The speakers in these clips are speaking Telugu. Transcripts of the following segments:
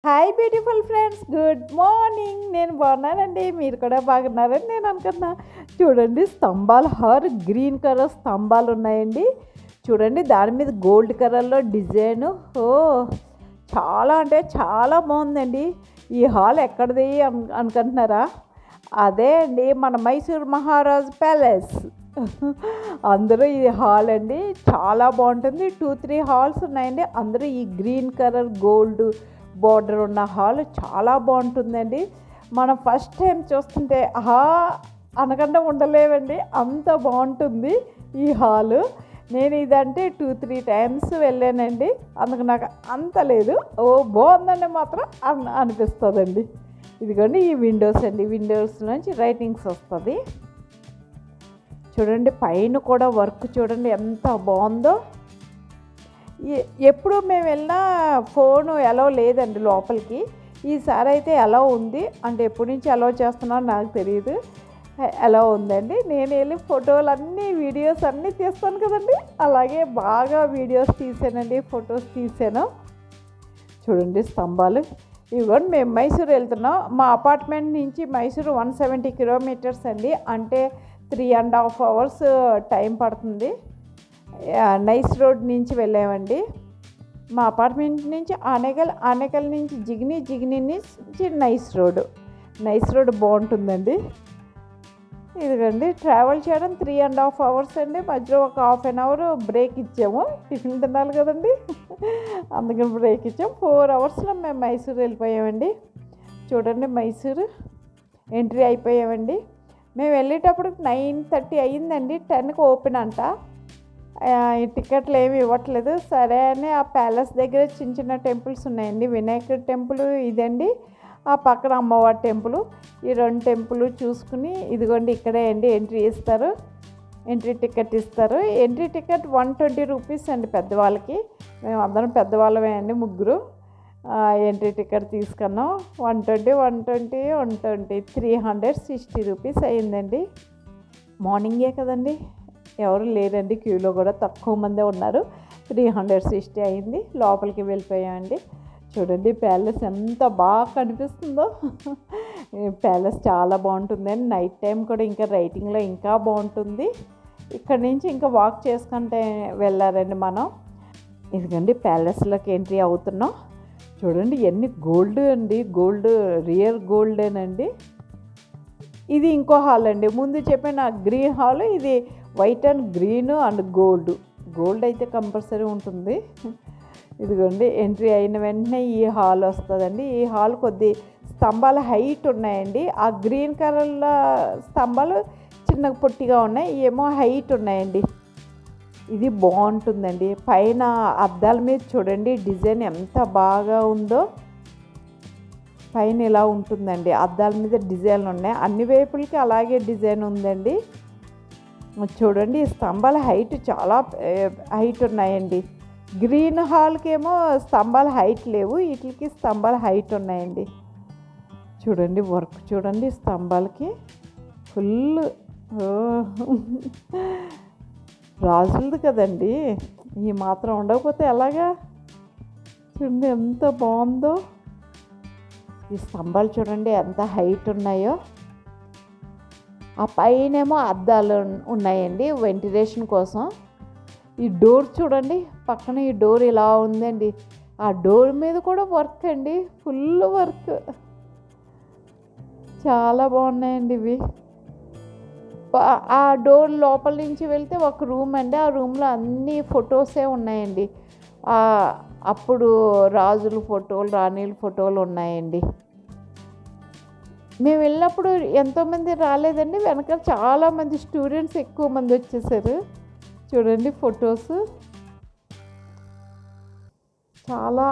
Hi beautiful friends, good morning. నేను బాగున్నానండి, మీరు కూడా బాగున్నారని నేను అనుకున్నా. చూడండి, స్తంభాలు గ్రీన్ కలర్ స్తంభాలు ఉన్నాయండి. చూడండి, దాని మీద గోల్డ్ కలర్లో డిజైను. ఓ చాలా అంటే చాలా బాగుందండి. ఈ హాల్ ఎక్కడిది అనుకుంటున్నారా? అదే అండి, మన మైసూర్ మహారాజ్ ప్యాలెస్. అందరూ ఈ హాల్ అండి, చాలా బాగుంటుంది. 2-3 హాల్స్ ఉన్నాయండి. అందరూ ఈ గ్రీన్ కలర్ గోల్డ్ బోర్డర్ ఉన్న హాల్ చాలా బాగుంటుందండి. మనం ఫస్ట్ టైం చూస్తుంటే అనకుండా ఉండలేవండి, అంత బాగుంటుంది ఈ హాలు. నేను ఇదంటే 2-3 టైమ్స్ వెళ్ళానండి, అందుకు నాకు అంత లేదు. బాగుందండి మాత్రం అనిపిస్తుందండి. ఇదిగోండి ఈ విండోస్ అండి, విండోస్ నుంచి రైటింగ్స్ వస్తుంది. చూడండి, పైన కూడా వర్క్ చూడండి ఎంత బాగుందో. ఎప్పుడు మేము వెళ్ళినా ఫోను అలౌ లేదండి లోపలికి. ఈసారి అయితే అలౌ ఉంది. అంటే ఎప్పటి నుంచి అలౌ చేస్తున్నారో నాకు తెలియదు, అలౌ ఉందండి. నేను వెళ్ళి ఫోటోలు అన్నీ వీడియోస్ అన్నీ తీస్తాను కదండి, అలాగే బాగా వీడియోస్ తీసానండి, ఫొటోస్ తీసాను. చూడండి స్తంభాలు. ఇవ్వండి, మేము మైసూర్ వెళ్తున్నాం. మా అపార్ట్మెంట్ నుంచి మైసూరు 170 కిలోమీటర్స్ అండి. అంటే 3.5 hours టైం పడుతుంది. నైస్ రోడ్ నుంచి వెళ్ళామండి. మా అపార్ట్మెంట్ నుంచి ఆనేకల్ నుంచి జిగిని నుంచి నైస్ రోడ్ బాగుంటుందండి. ఇదిగండి, ట్రావెల్ చేయడం 3.5 hours అండి. మధ్యలో ఒక 1/2 hour బ్రేక్ ఇచ్చాము, టిఫిన్ తినాలి కదండి, అందుకని బ్రేక్ ఇచ్చాము. 4 hours మేము మైసూర్ వెళ్ళిపోయామండి. చూడండి, మైసూరు ఎంట్రీ అయిపోయామండి. మేము వెళ్ళేటప్పుడు 9:30 అయ్యిందండి. 10కి ఓపెన్ అంట. టికెట్లు ఏమి ఇవ్వట్లేదు. సరే అని ఆ ప్యాలెస్ దగ్గర చిన్న టెంపుల్స్ ఉన్నాయండి. వినాయకుడి టెంపుల్ ఇదండి, ఆ పక్కన అమ్మవారి టెంపుల్. ఈ 2 టెంపుల్ చూసుకుని ఇదిగోండి ఇక్కడే అండి ఎంట్రీ ఇస్తారు, ఎంట్రీ టికెట్ ఇస్తారు. ఎంట్రీ టికెట్ 120 రూపీస్ అండి పెద్దవాళ్ళకి. మేము అందరం పెద్దవాళ్ళమే అండి, ముగ్గురు. ఎంట్రీ టికెట్ తీసుకున్నాం. 120 360 రూపీస్ అయ్యిందండి. మార్నింగే కదండి, ఎవరు లేరండి, క్యూలో కూడా తక్కువ మందే ఉన్నారు. 360 అయింది. లోపలికి వెళ్ళిపోయామండి. చూడండి ప్యాలెస్ ఎంత బాగా కనిపిస్తుందో. ప్యాలెస్ చాలా బాగుంటుందండి. నైట్ టైం కూడా ఇంకా రైటింగ్లో ఇంకా బాగుంటుంది. ఇక్కడ నుంచి ఇంకా వాక్ చేసుకుంటే వెళ్ళారండి మనం. ఇదిగండి ప్యాలెస్లోకి ఎంట్రీ అవుతున్నాం. చూడండి ఎన్ని గోల్డ్ అండి, గోల్డ్ రియల్ గోల్డేనండి. ఇది ఇంకో హాల్ అండి, ముందు చెప్పిన గ్రీన్ హాల్, ఇది white and green and gold అయితే కంపల్సరీ ఉంటుంది. ఇదిగోండి ఎంట్రీ అయిన వెంటనే ఈ హాల్ వస్తుందండి. ఈ హాల్ కొద్ది స్తంభాలు హైట్ ఉన్నాయండి. ఆ గ్రీన్ కలర్లో స్తంభాలు చిన్న పొట్టిగా ఉన్నాయి, ఏమో హైట్ ఉన్నాయండి. ఇది బాగుంటుందండి. పైన అద్దాల మీద చూడండి డిజైన్ ఎంత బాగా ఉందో. పైన ఇలా ఉంటుందండి, అద్దాల మీద డిజైన్లు ఉన్నాయి, అన్ని వైపులకి అలాగే డిజైన్ ఉందండి. చూడండి, ఈ స్తంభాల హైట్ చాలా హైట్ ఉన్నాయండి. గ్రీన్ హాల్కి ఏమో స్తంభాల హైట్ లేవు, వీటికి స్తంభాల హైట్ ఉన్నాయండి. చూడండి వర్క్ చూడండి స్తంభాలకి ఫుల్. రాజులది కదండి, ఈ మాత్రం ఉండకపోతే ఎలాగా? చూడండి ఎంత బాగుందో. ఈ స్తంభాలు చూడండి ఎంత హైట్ ఉన్నాయో. ఆ పైనేమో అద్దాలు ఉన్నాయండి వెంటిలేషన్ కోసం. ఈ డోర్ చూడండి, పక్కన ఈ డోర్ ఇలా ఉందండి. ఆ డోర్ మీద కూడా వర్క్ అండి, ఫుల్ వర్క్. చాలా బాగున్నాయండి ఇవి. ఆ డోర్ లోపల నుంచి వెళ్తే ఒక రూమ్ అండి, ఆ రూమ్లో అన్ని ఫొటోసే ఉన్నాయండి. అప్పుడు రాజుల ఫోటోలు, రాణిల ఫోటోలు ఉన్నాయండి. మేము వెళ్ళినప్పుడు ఎంతోమంది రాలేదండి, వెనకాల చాలామంది స్టూడెంట్స్ ఎక్కువ మంది వచ్చేసారు. చూడండి ఫొటోస్ చాలా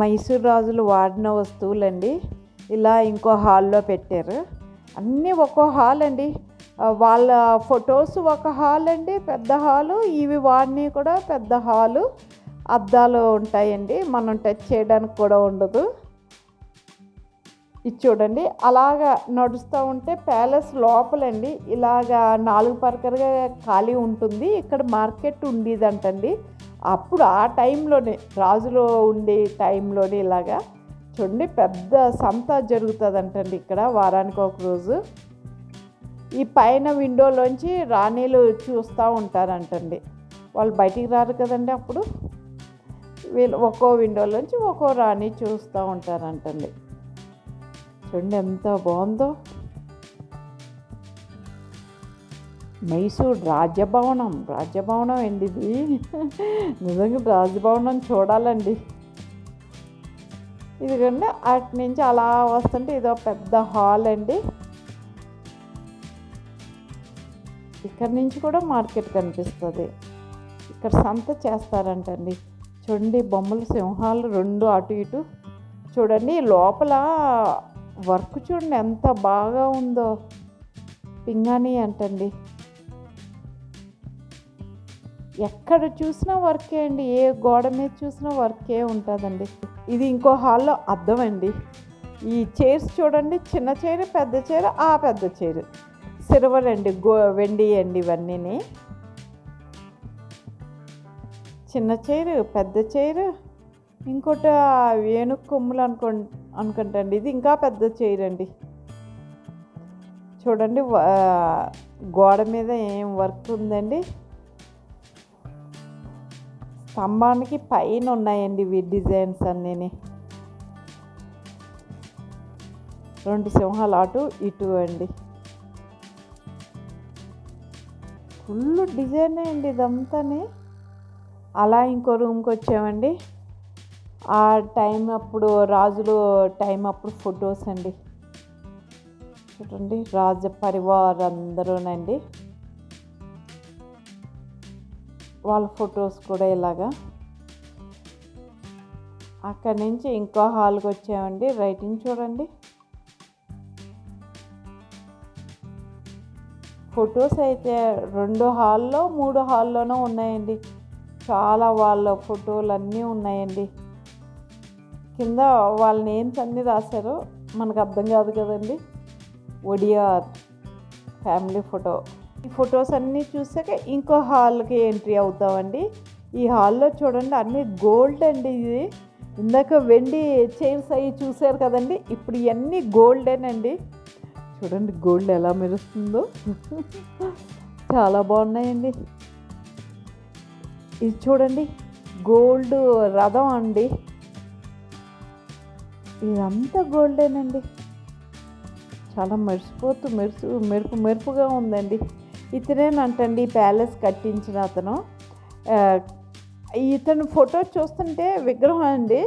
మైసూర్ రాజులు వాడిన వస్తువులండి. ఇలా ఇంకో హాల్లో పెట్టారు. అన్నీ ఒక్కో హాల్ అండి. వాళ్ళ ఫొటోస్ ఒక హాల్ అండి, పెద్ద హాలు. ఇవి వాడినవి కూడా పెద్ద హాలు. అద్దాలు ఉంటాయండి, మనం టచ్ చేయడానికి కూడా ఉండదు. ఇది చూడండి, అలాగా నడుస్తూ ఉంటే ప్యాలెస్ లోపలండి ఇలాగా 4 పరకలుగా ఖాళీ ఉంటుంది. ఇక్కడ మార్కెట్ ఉండేదంటండి. అప్పుడు ఆ టైంలోనే, రాజులో ఉండే టైంలోనే ఇలాగా చూడండి పెద్ద సంత జరుగుతుందంటండి ఇక్కడ వారానికి ఒక రోజు. ఈ పైన విండోలోంచి రాణీలు చూస్తూ ఉంటారంటండి. వాళ్ళు బయటికి రారు కదండి, అప్పుడు వీళ్ళు ఒక్కో విండోలోంచి ఒక్కో రాణి చూస్తూ ఉంటారంటండి. చూడండి ఎంత బాగుందో. మైసూర్ రాజ్యభవనం అండి ఇది. నిజంగా రాజభవనం చూడాలండి. ఇదిగోండి అటు నుంచి అలా వస్తుంటే ఇదో పెద్ద హాల్ అండి. ఇక్కడ నుంచి కూడా మార్కెట్ కనిపిస్తుంది. ఇక్కడ సంత చేస్తారంటండి. చూడండి బొమ్మల సింహాలు 2 అటు ఇటు. చూడండి లోపల వర్క్ చూడండి ఎంత బాగా ఉందో. పింగాణి అంటండి. ఎక్కడ చూసినా వర్కే అండి, ఏ గోడ మీద చూసినా వర్కే ఉంటుందండి. ఇది ఇంకో హాల్లో అద్దం అండి. ఈ చైర్స్ చూడండి, చిన్న చైర్, పెద్ద చైర్, ఆ పెద్ద చైర్ సిల్వర్ అండి, వెండి అండి. ఇవన్నీ చిన్న చైర్, పెద్ద చైర్, ఇంకోటి ఏనుగు కొమ్ములు అనుకుంటండి. ఇది ఇంకా పెద్ద చైర్ అండి. చూడండి గోడ మీద ఏం వర్క్ ఉందండి. స్తంభానికి పైన ఉన్నాయండి ఇవి డిజైన్స్ అన్నీ. 2 సింహాలు అటు ఇటు అండి. ఫుల్ డిజైన్ అండి ఇదంతాని. అలా ఇంకో రూమ్కి వచ్చామండి. ఆ టైం అప్పుడు రాజులు టైం అప్పుడు ఫొటోస్ అండి. చూడండి రాజ పరివార్ అందరూనండి, వాళ్ళ ఫొటోస్ కూడా ఇలాగా. అక్కడి నుంచి ఇంకో హాల్కి వచ్చామండి. రైటింగ్ చూడండి. ఫొటోస్ అయితే 2 హాల్లో 3 హాల్లోనూ ఉన్నాయండి. చాలా వాళ్ళ ఫోటోలు అన్నీ ఉన్నాయండి. కింద వాళ్ళ నేమ్స్ అన్నీ రాశారు, మనకు అర్థం కాదు కదండి. ఒడియార్ ఫ్యామిలీ ఫోటో. ఈ ఫొటోస్ అన్నీ చూసాక ఇంకో హాల్కి ఎంట్రీ అవుతామండి. ఈ హాల్లో చూడండి అన్నీ గోల్డ్ అండి. ఇది ఇందాక వెండి చైర్స్ అవి చూసారు కదండి, ఇప్పుడు ఇవన్నీ గోల్డేనండి. చూడండి గోల్డ్ ఎలా మెరుస్తుందో. చాలా బాగున్నాయండి. ఇది చూడండి గోల్డ్ రథం అండి. ఇదంతా గోల్డేనండి. చాలా మెరుపుగా ఉందండి. ఇతనేనంటండి ప్యాలెస్ కట్టించిన అతను. ఇతను ఫోటో చూస్తుంటే విగ్రహం అండి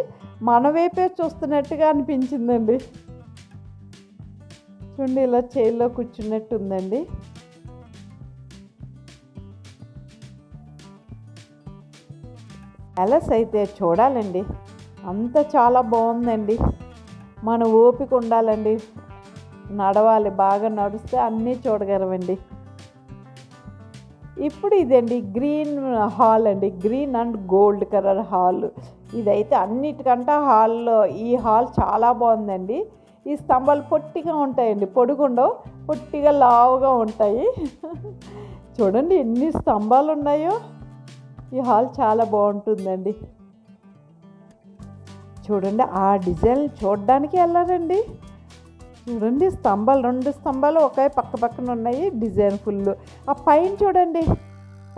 మన వైపే చూస్తున్నట్టుగా అనిపించిందండి. చూడండి ఇలా చైర్లో కూర్చున్నట్టు ఉందండి. ప్యాలెస్ అయితే చూడాలండి, అంత చాలా బాగుందండి. మన ఓపిక ఉండాలండి, నడవాలి, బాగా నడిస్తే అన్నీ చూడగలమండి. ఇప్పుడు ఇదండి గ్రీన్ హాల్ అండి, green and gold colour hall. ఇదైతే అన్నిటికంటే హాల్లో ఈ హాల్ చాలా బాగుందండి. ఈ స్తంభాలు పొట్టిగా ఉంటాయండి, పొడుగుండవు, పొట్టిగా లావుగా ఉంటాయి. చూడండి ఎన్ని స్తంభాలు ఉన్నాయో. ఈ హాల్ చాలా బాగుంటుందండి. చూడండి ఆ డిజైన్ చూడడానికి వెళ్ళారండి. చూడండి స్తంభాలు, 2 స్తంభాలు ఒకే పక్కన ఉన్నాయి, డిజైన్ ఫుల్. ఆ పైన చూడండి,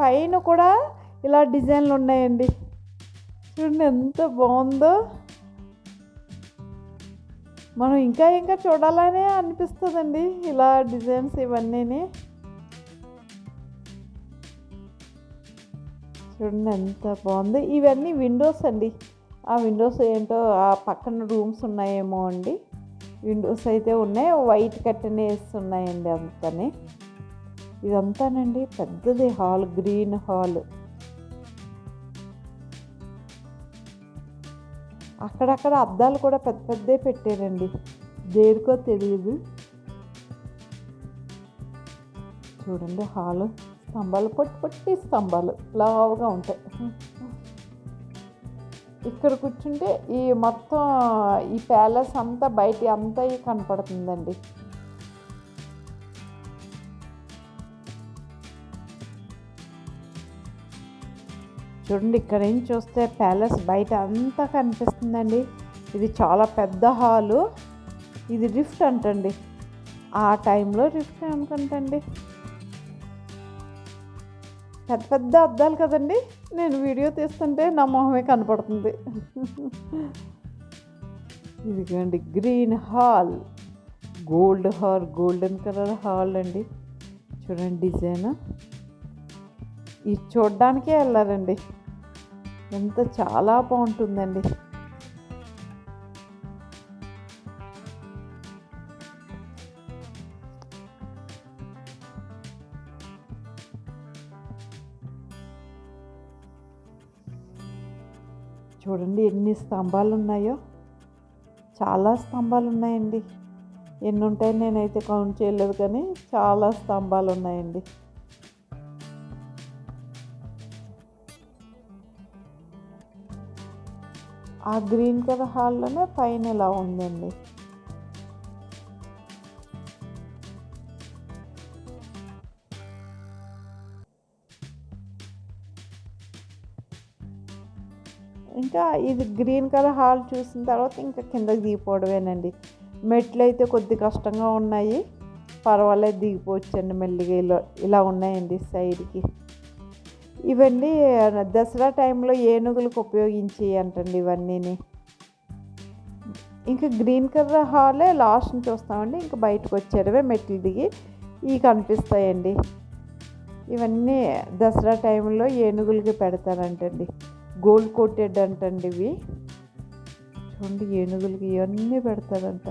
పైన కూడా ఇలా డిజైన్లు ఉన్నాయండి. చూడండి ఎంత బాగుందో. మనం ఇంకా చూడాలనే అనిపిస్తుందండి ఇలా డిజైన్స్ ఇవన్నీ. చూడండి ఎంత బాగుంది. ఇవన్నీ విండోస్ అండి. ఆ విండోస్ ఏంటో ఆ పక్కన రూమ్స్ ఉన్నాయేమో అండి. విండోస్ అయితే ఉన్నాయి, వైట్ కర్టెన్ వేస్తున్నాయండి అంతానే. ఇదంతానండి పెద్దది హాల్, గ్రీన్ హాల్. అక్కడక్కడ అద్దాలు కూడా పెద్దదే పెట్టారండి, దేనికో తెలియదు. చూడండి హాలు, స్తంభాలు పొట్టి స్తంభాలు లావుగా ఉంటాయి. ఇక్కడ కూర్చుంటే ఈ మొత్తం ఈ ప్యాలెస్ అంతా బయట అంతా కనపడుతుందండి. చూడండి ఇక్కడ నుంచి చూస్తే ప్యాలెస్ బయట అంతా కనిపిస్తుందండి. ఇది చాలా పెద్ద హాలు. ఇది రిఫ్ట్ అంటండి, ఆ టైంలో రిఫ్ట్ అనుకుంటండి. పెద్ద పెద్ద అద్దాలు కదండి, నేను వీడియో తీస్తుంటే నా మొహమే కనపడుతుంది. ఇదిగోండి green hall, golden colour hall అండి. చూడండి డిజైన్, ఇది చూడ్డానికే వెళ్ళారండి, ఎంత చాలా బాగుంటుందండి. చూడండి ఎన్ని స్తంభాలు ఉన్నాయో, చాలా స్తంభాలు ఉన్నాయండి. ఎన్ని ఉంటాయి నేనైతే కౌంట్ చేయలేదు, కానీ చాలా స్తంభాలు ఉన్నాయండి. ఆ గ్రీన్ కలర్ హాల్లోనే పైన ఇలా ఉందండి. ఇంకా ఇది గ్రీన్ కలర్ హాల్ చూసిన తర్వాత ఇంకా కిందకి దిగిపోవడమేనండి. మెట్లు అయితే కొద్ది కష్టంగా ఉన్నాయి, పర్వాలేదు దిగిపోవచ్చండి మెల్లిగా. ఇలా ఉన్నాయండి సైడ్కి. ఇవన్నీ దసరా టైంలో ఏనుగులకు ఉపయోగించి అంటండి ఇవన్నీని. ఇంకా గ్రీన్ కలర్ హాలే లాస్ట్ నుంచి వస్తామండి, ఇంకా బయటకు వచ్చేటవే మెట్లు దిగి ఇవి కనిపిస్తాయండి. ఇవన్నీ దసరా టైంలో ఏనుగులకి పెడతారంటండి, గోల్డ్ కోటెడ్ అంటండి ఇవి. చూడండి ఏనుగులకి ఇవన్నీ పెడతారంట.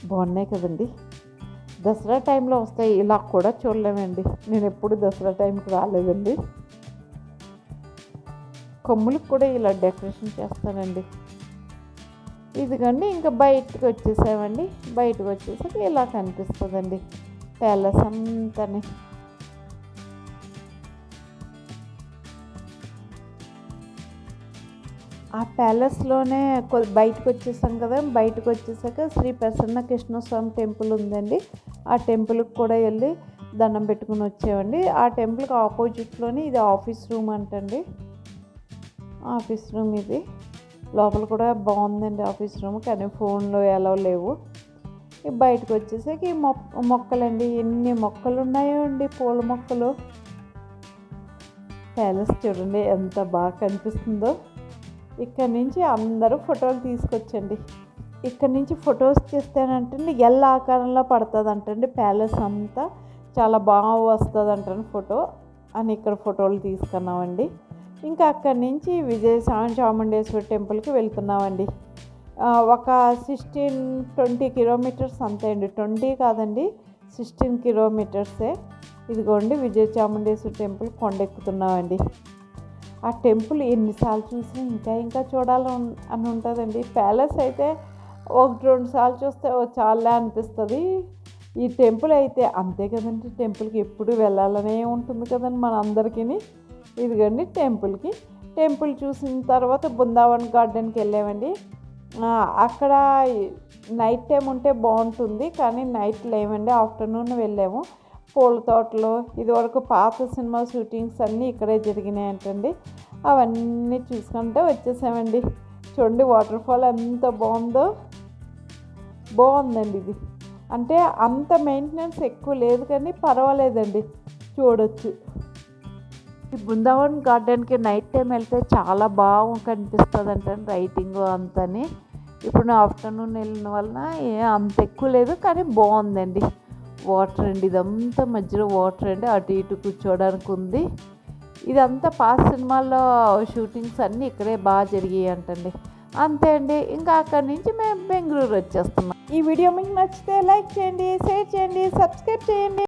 బాగున్నాయి కదండి. దసరా టైంలో వస్తాయి, ఇలా కూడా చూడలేమండి. నేను ఎప్పుడు దసరా టైంకి రాలేదండి. కొమ్ములకు కూడా ఇలా డెకరేషన్ చేస్తానండి. ఇదిగండి ఇంకా బయటకు వచ్చేసామండి. బయటకు వచ్చేసాక ఇలా కనిపిస్తుందండి ప్యాలెస్ అంతానే. ఆ ప్యాలెస్లోనే బయటకు వచ్చేసాం కదా, బయటకు వచ్చేసాక శ్రీ ప్రసన్న కృష్ణస్వామి టెంపుల్ ఉందండి. ఆ టెంపుల్కి కూడా వెళ్ళి దండం పెట్టుకుని వచ్చామండి. ఆ టెంపుల్కి ఆపోజిట్లోనే ఇది ఆఫీస్ రూమ్ అంటండి. ఆఫీస్ రూమ్ ఇది, లోపల కూడా బాగుందండి ఆఫీస్ రూమ్, కానీ ఫోన్లో ఎలా లేవు. బయటకు వచ్చేసాక ఈ మొక్కలండి, ఎన్ని మొక్కలు ఉన్నాయో అండి, పూల మొక్కలు. ప్యాలెస్ చూడండి ఎంత బాగా కనిపిస్తుందో. ఇక్కడ నుంచి అందరూ ఫోటోలు తీసుకొచ్చండి. ఇక్కడ నుంచి ఫొటోస్ తీస్తేనంటండి ఎల్ ఆకారంలో పడుతుంది అంటండి ప్యాలెస్ అంతా, చాలా బాగా వస్తుంది అంటండి ఫోటో అని ఇక్కడ ఫోటోలు తీసుకున్నామండి. ఇంకా అక్కడి నుంచి చాముండేశ్వరి టెంపుల్కి వెళ్తున్నామండి. ఒక 16-20 కిలోమీటర్స్ అంతే అండి, 20 కాదండి 16 కిలోమీటర్సే. ఇదిగోండి చాముండేశ్వరి టెంపుల్ కొండెక్కుతున్నామండి. ఆ టెంపుల్ ఎన్నిసార్లు చూసినా ఇంకా చూడాలి అని ఉంటుందండి. ప్యాలెస్ అయితే 1-2 సార్లు చూస్తే చాలే అనిపిస్తుంది. ఈ టెంపుల్ అయితే అంతే కదండి, టెంపుల్కి ఎప్పుడు వెళ్ళాలనే ఉంటుంది కదండి మన అందరికీ. ఇదిగోండి టెంపుల్ చూసిన తర్వాత బృందావన్ గార్డెన్కి వెళ్ళామండి. అక్కడ నైట్ టైం ఉంటే బాగుంటుంది, కానీ నైట్ లేవండి, ఆఫ్టర్నూన్ వెళ్ళాము. పూల తోటలు, ఇదివరకు పాత సినిమా షూటింగ్స్ అన్నీ ఇక్కడే జరిగినాయంటండి. అవన్నీ చూసుకుంటే వచ్చేసామండి. చూడండి వాటర్ ఫాల్ ఎంత బాగుందండి ఇది. అంటే అంత మెయింటెనెన్స్ ఎక్కువ లేదు, కానీ పర్వాలేదండి, చూడొచ్చు. ఈ బృందావన్ గార్డెన్కి నైట్ టైం వెళ్తే చాలా బాగా కనిపిస్తుంది అంటండి రైటింగ్ అంతని. ఇప్పుడు ఆఫ్టర్నూన్ వెళ్ళిన వలన అంత ఎక్కువ లేదు, కానీ బాగుందండి. వాటర్ అండి, ఇదంతా మధ్యలో వాటర్ అండి, అటు ఇటు కూర్చోవడానికి ఉంది. ఇదంతా పాత సినిమాల్లో షూటింగ్స్ అన్నీ ఇక్కడే బాగా జరిగాయి అంటండి. అంతే అండి, ఇంకా అక్కడి నుంచి మేము బెంగళూరు వచ్చేస్తున్నాం. ఈ వీడియో మీకు నచ్చితే లైక్ చేయండి, షేర్ చేయండి, సబ్స్క్రైబ్ చేయండి.